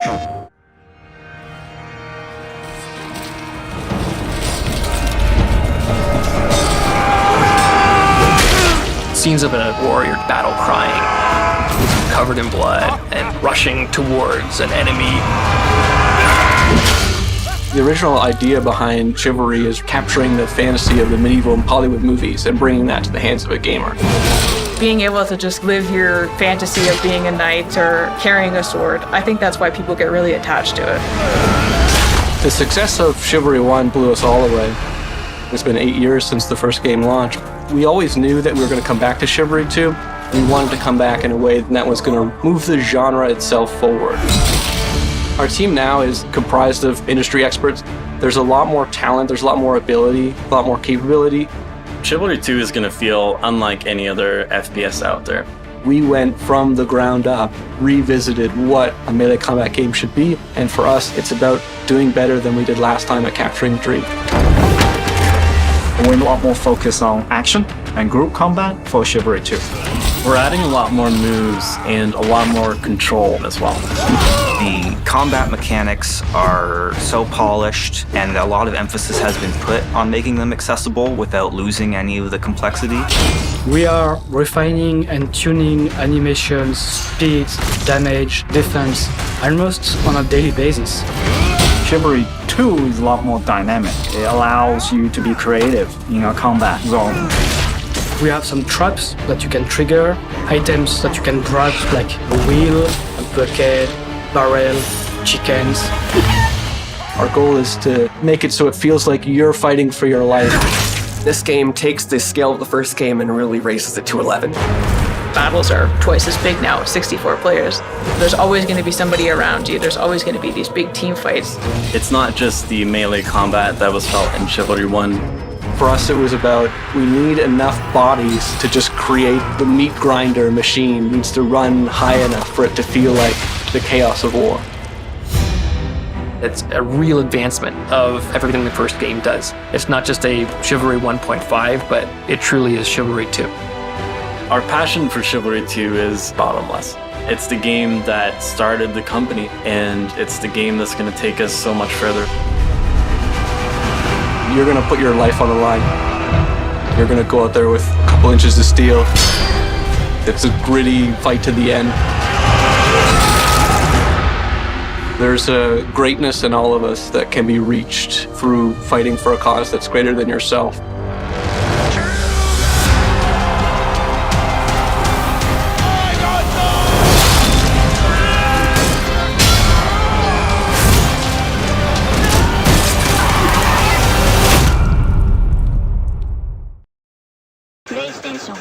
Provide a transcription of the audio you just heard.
Scenes of a warrior battle crying, covered in blood, and rushing towards an enemy. The original idea behind Chivalry is capturing the fantasy of the medieval Hollywood movies and bringing that to the hands of a gamer. Being able to just live your fantasy of being a knight or carrying a sword, I think that's why people get really attached to it. The success of Chivalry 1 blew us all away. It's been 8 years since the first game launched. We always knew that we were going to come back to Chivalry 2. We wanted to come back in a way that was going to move the genre itself forward. Our team now is comprised of industry experts. There's a lot more talent, there's a lot more ability, a lot more capability. Chivalry 2 is going to feel unlike any other FPS out there. We went from the ground up, revisited what a melee combat game should be, and for us, it's about doing better than we did last time at capturing the dream. We're a lot more focused on action and group combat for Chivalry 2. We're adding a lot more moves and a lot more control as well. The combat mechanics are so polished, and a lot of emphasis has been put on making them accessible without losing any of the complexity. We are refining and tuning animations, speed, damage, defense, almost on a daily basis. Chivalry 2 is a lot more dynamic. It allows you to be creative in a combat zone. We have some traps that you can trigger, items that you can grab like a wheel, a bucket, barrel, chickens. Our goal is to make it so it feels like you're fighting for your life. This game takes the scale of the first game and really raises it to 11. Battles are twice as big now with 64 players. There's always going to be somebody around you. There's always going to be these big team fights. It's not just the melee combat that was felt in Chivalry 1. For us, it was about, we need enough bodies to just create the meat grinder machine. It needs to run high enough for it to feel like the chaos of war. It's a real advancement of everything the first game does. It's not just a Chivalry 1.5, but it truly is Chivalry 2. Our passion for Chivalry 2 is bottomless. It's the game that started the company, and it's the game that's going to take us so much further. You're going to put your life on the line. You're going to go out there with a couple inches of steel. It's a gritty fight to the end. There's a greatness in all of us that can be reached through fighting for a cause that's greater than yourself. PlayStation